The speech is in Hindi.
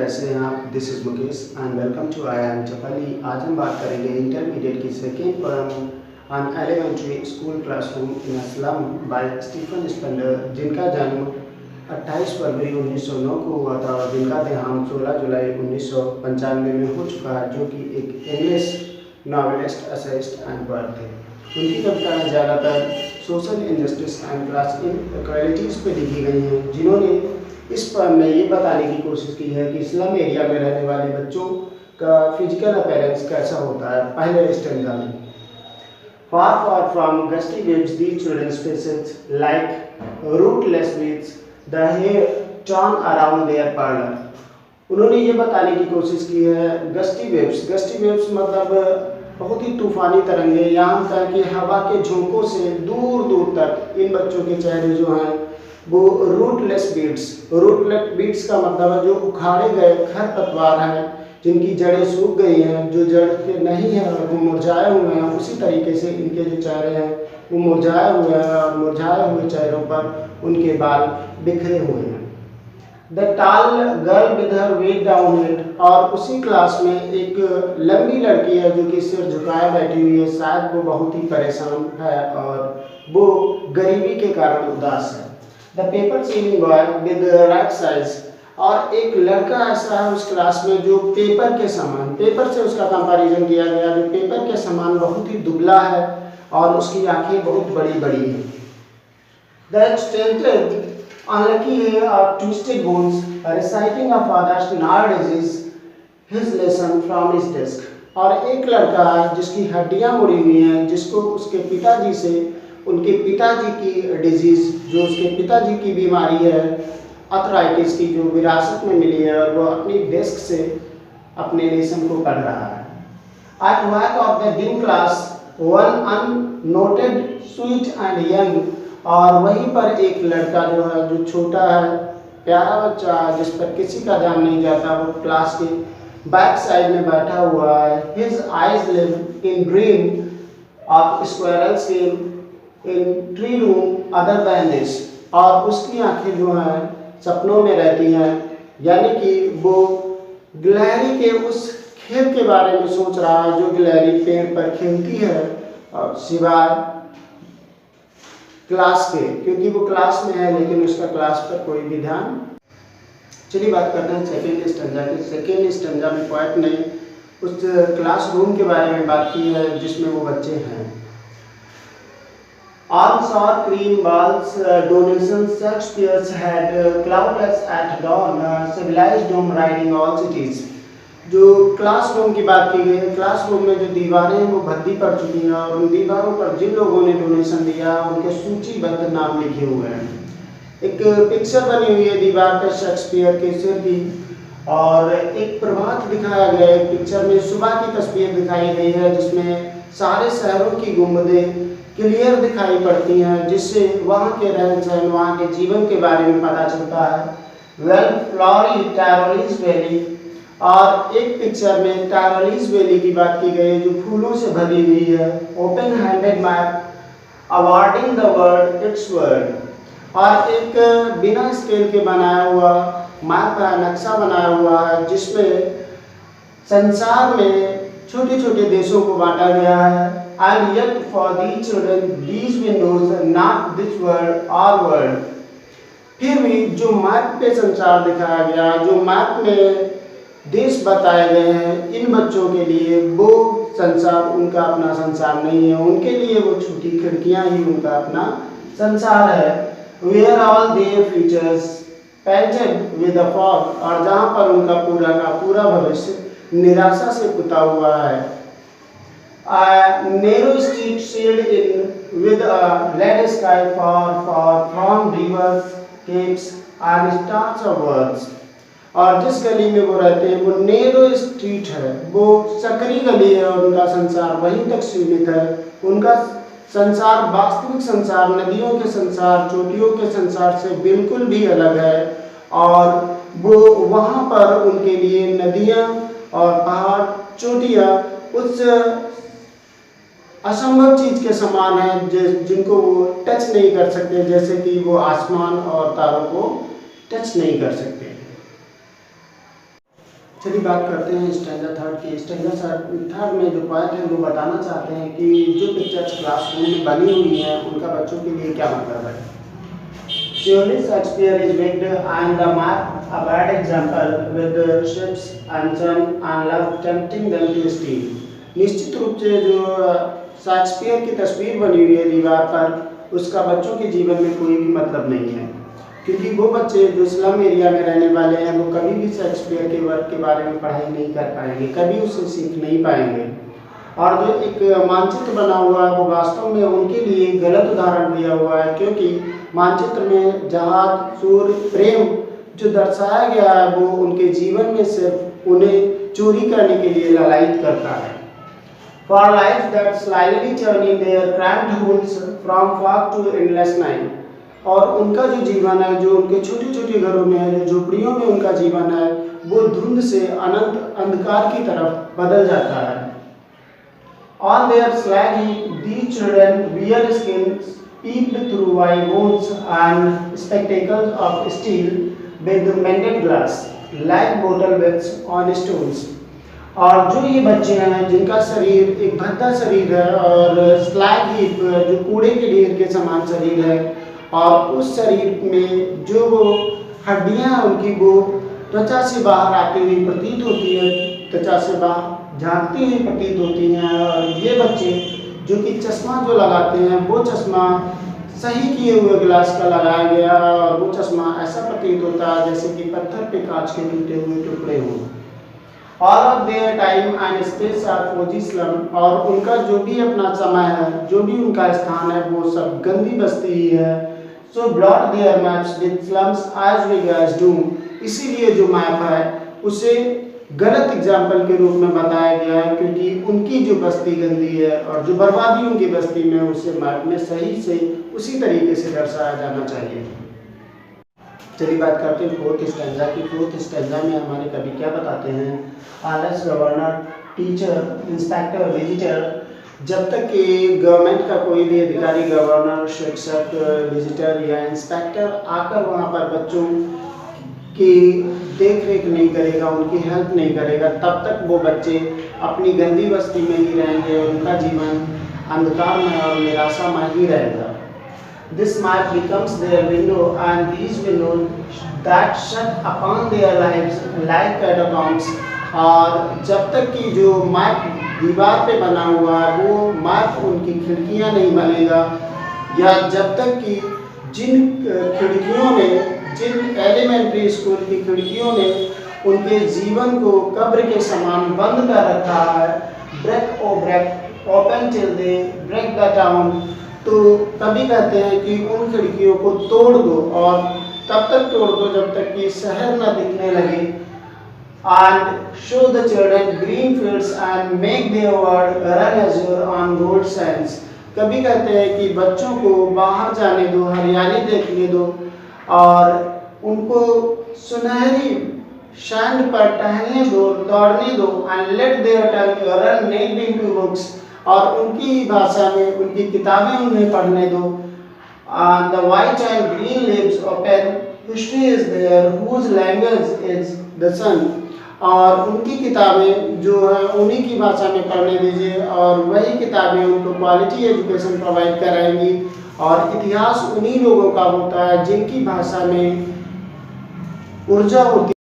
कैसे हैं आप? This is Mukesh and welcome to I am Chapli. आज हम बात करेंगे इंटरमीडिएट की second poem on elementary school classroom in slum by Stephen Spender, जिनका जन्म 28 फरवरी 1909 को हुआ था और जिनका देहांत 16 जुलाई 1995 में हो चुका है, जो कि एक English novelist, essayist and poet थे। उनकी कविताएँ ज़्यादातर social injustice and class inequalities पर लिखी गई हैं, जिन्होंने इस पोएम में ये बताने की कोशिश की है कि स्लम एरिया में रहने वाले बच्चों का फिजिकल अपीयरेंस कैसा होता है। पहले स्टैंजा में Far, far from gusty waves, these children's faces like rootless weeds, the hair torn around their parlor. उन्होंने ये बताने की कोशिश की है गस्टी वेव्स मतलब बहुत ही तूफानी तरंगे, यहाँ तक कि हवा के झोंकों से दूर दूर तक इन बच्चों के चेहरे जो हैं वो रूटलेस बीट्स का मतलब है जो उखाड़े गए खरपतवार हैं, जिनकी जड़ें सूख गई हैं, जो जड़ के नहीं हैं और वो मुरझाए हुए हैं। उसी तरीके से इनके जो चेहरे हैं वो मुरझाए हुए हैं और मुरझाए हुए चेहरों पर उनके बाल बिखरे हुए हैं। The tall girl with her weighed down head, और उसी क्लास में एक लंबी लड़की है जो कि सिर झुकाए बैठी हुई है। शायद वो बहुत ही परेशान है और वो गरीबी के कारण उदास है। The paper ceiling boy with right size, और एक लड़का ऐसा है उस क्लास में जो पेपर के समान, पेपर से उसका कंपैरिजन किया गया, जो पेपर के समान बहुत ही दुबला है और उसकी आंखें बहुत बड़ी बड़ी हैं। The stunted unlucky hair of twisted bones, reciting a father's gnarled disease, his lesson from his desk, और एक लड़का है जिसकी हड्डियां मुड़ी हुई हैं, जिसको उसके पिताजी से उनके पिताजी की डिजीज, जो उसके पिताजी की बीमारी है अर्थराइटिस की, जो विरासत में मिली है, और वो अपनी डेस्क से अपने लेसन को पढ़ रहा है। At back of the dim class, one unnoted, sweet and young, और वहीं पर एक लड़का जो है, जो छोटा है, प्यारा बच्चा जिस पर किसी का ध्यान नहीं जाता, वो क्लास के बैक साइड में बैठा हुआ है। His eyes live in dream of squirrels in tree room other than this, और उसकी आंखें जो हैं सपनों में रहती हैं, यानी कि वो गिलहरी के उस खेल के बारे में सोच रहा है जो गिलहरी पेड़ पर खेलती है, और सिवाय क्लास के, क्योंकि वो क्लास में है लेकिन उसका क्लास पर कोई भी ध्यान। चलिए बात करते हैं सेकेंड स्टैंजा की। सेकेंड स्टैंजा में पोएट ने उस क्लासरूम के बारे में बात की है जिसमें वो बच्चे हैं। On sour cream balls, donations Shakespeare's had cloudless at dawn, civilized home riding all cities. जो क्लासरूम की बात की गई है, क्लासरूम में जो दीवारें हैं वो भद्दी पड़ चुकी हैं और उन दीवारों पर जिन लोगों ने डोनेशन दिया उनके सूचीबद्ध नाम लिखे हुए हैं। एक पिक्चर बनी हुई है दीवार पर शेक्सपियर के सिर की, और एक प्रभात दिखाया गया है। पिक्चर में सुबह की तस्वीर दिखाई गई है जिसमें सारे शहरों की गुंबदें क्लियर दिखाई पड़ती हैं, जिससे वहाँ के रहन सहन, वहाँ के जीवन के बारे में पता चलता है। वेल फ्लोरी टैरोलिस वैली, और एक पिक्चर में टैरोलिस वैली की बात की गई है जो फूलों से भरी हुई है। Open handed map awarding the world it's word, और एक बिना स्केल के बनाया हुआ मैप है, नक्शा बनाया हुआ है जिसमें संसार में छोटे छोटे देशों को बांटा गया है। And yet for these children these windows not this world all world, फिर भी जो मैप पे संसार दिखाया गया, जो मैप में देश बताए गए हैं, इन बच्चों के लिए वो संसार उनका अपना संसार नहीं है। उनके लिए वो छोटी खिड़कियां ही उनका अपना संसार है। Where all their futures painted with a fog, और जहाँ पर उनका पूरा का पूरा भविष्य निराशा से पुता हुआ है। A narrow street sailed in with a lead sky far from rivers, capes and stars of words, और जिस गली में वो रहते हैं वो नेरो स्ट्रीट है, वो सकरी गली है और उनका संसार वहीं तक सीमित है। उनका संसार, वास्तविक संसार, नदियों के संसार, चोटियों के संसार से बिल्कुल भी अलग है, और वो वहाँ पर उनके लिए नदियाँ और पहाड़, चोटियाँ उस असंभव चीज़ के समान है जिनको वो टच नहीं कर सकते, जैसे कि वो आसमान और तारों को टच नहीं कर सकते। चलिए बात करते हैं स्टैंजा थर्ड की। स्टैंजा थर्ड में जो पॉइंट है वो बताना चाहते हैं कि जो पिक्चर्स क्लासरूम में बनी हुई हैं उनका बच्चों के लिए क्या मतलब है। Surely Shakespeare is wicked and the map a bad example with the ships and sun and love tempting them to steal। निश्चित रूप से जो शेक्सपियर की तस्वीर बनी हुई है दीवार पर, उसका बच्चों के जीवन में कोई भी मतलब नहीं है, क्योंकि वो बच्चे जो स्लम एरिया में रहने वाले हैं वो कभी भी शेक्सपियर के वर्क के बारे में पढ़ाई नहीं कर पाएंगे, कभी उसे सीख नहीं पाएंगे। और जो एक मानचित्र बना हुआ है वो वास्तव में उनके लिए गलत उदाहरण दिया हुआ है, क्योंकि मानचित्र में जहाज, सूर्य, प्रेम जो दर्शाया गया है वो उनके जीवन में सिर्फ उन्हें चोरी करने के लिए ललायित करता है। For lives that slyly turn in their cramped holes from fog to endless night। और उनका जो जीवन है, जो उनके छोटे छोटे घरों में है, जो झोपड़ियों में उनका जीवन है, वो धुंध से अनंत अंधकार की तरफ बदल जाता है। On their slag heap, these children wear skins peeped through wide bones and spectacles of steel with mended glass, like bottle beds on stones। और जो ये बच्चे हैं जिनका शरीर एक भद्दा शरीर है और स्लैग हीप जो कूड़े के ढेर के समान शरीर है, और उस शरीर में जो वो हड्डियां हैं उनकी वो त्वचा से बाहर आती हुई प्रतीत होती है, त्वचा से बाहर झांकती हुई प्रतीत होती हैं। और ये बच्चे जो कि चश्मा जो लगाते हैं वो चश्मा सही किए हुए ग्लास का लगाया गया, और वो चश्मा ऐसा प्रतीत होता है जैसे कि पत्थर पे कांच के टूटे हुए टुकड़े हों। All of their time and space are fauji slum। और उनका जो भी अपना समय है, जो भी उनका स्थान है, वो सब गंदी बस्ती ही है। So blot their maps with slums as big as doom। इसीलिए जो मैप है उसे गलत एग्जाम्पल के रूप में बताया गया है, क्योंकि उनकी जो बस्ती गंदी है और जो बर्बादी उनकी बस्ती में उसे मैप में सही से उसी तरीके से दर्शाया जाना चाहिए। चलिए बात करते हैं फोर्थ स्टैंजा की। फोर्थ स्टैंजा में हमारे कवि क्या बताते हैं। आलस गवर्नर, टीचर, इंस्पेक्टर, विजिटर। जब तक कि गवर्नमेंट का कोई भी अधिकारी, गवर्नर, शिक्षक, विजिटर या इंस्पेक्टर आकर वहाँ पर बच्चों की देख रेख नहीं करेगा, उनकी हेल्प नहीं करेगा, तब तक वो बच्चे अपनी गंदी बस्ती में ही रहेंगे और उनका जीवन अंधकार में और निराशा में ही रहेगा। This might becomes their window and these windows that shut upon their lives like catacombs। और जब तक कि जो मैप दीवार पे बना हुआ है वो मैप उनकी खिड़कियां नहीं बनेगा, या जब तक कि जिन खिड़कियों ने, जिन एलिमेंट्री स्कूल की खिड़कियों ने उनके जीवन को कब्र के समान बंद कर रखा है, break O break open till they break the town. तो कभी कहते हैं कि उन खिड़कियों को तोड़ दो, और तब तक तोड़ दो जब तक कि शहर न दिखने लगे। And show the children green fields and make their world run azure on gold sands। कभी कहते हैं कि बच्चों को बाहर जाने दो, हरियाली देखने दो और उनको सुनहरी सैंड पर टहलने दो, दौड़ने दो। And let their tongue run naked into books। और उनकी भाषा में उनकी किताबें उन्हें पढ़ने दो। And the white and green leaves open, history is there whose language is the sun। और उनकी किताबें जो है उन्हीं की भाषा में पढ़ने दीजिए, और वही किताबें उनको क्वालिटी एजुकेशन प्रोवाइड कराएंगी। और इतिहास उन्हीं लोगों का होता है जिनकी भाषा में ऊर्जा होती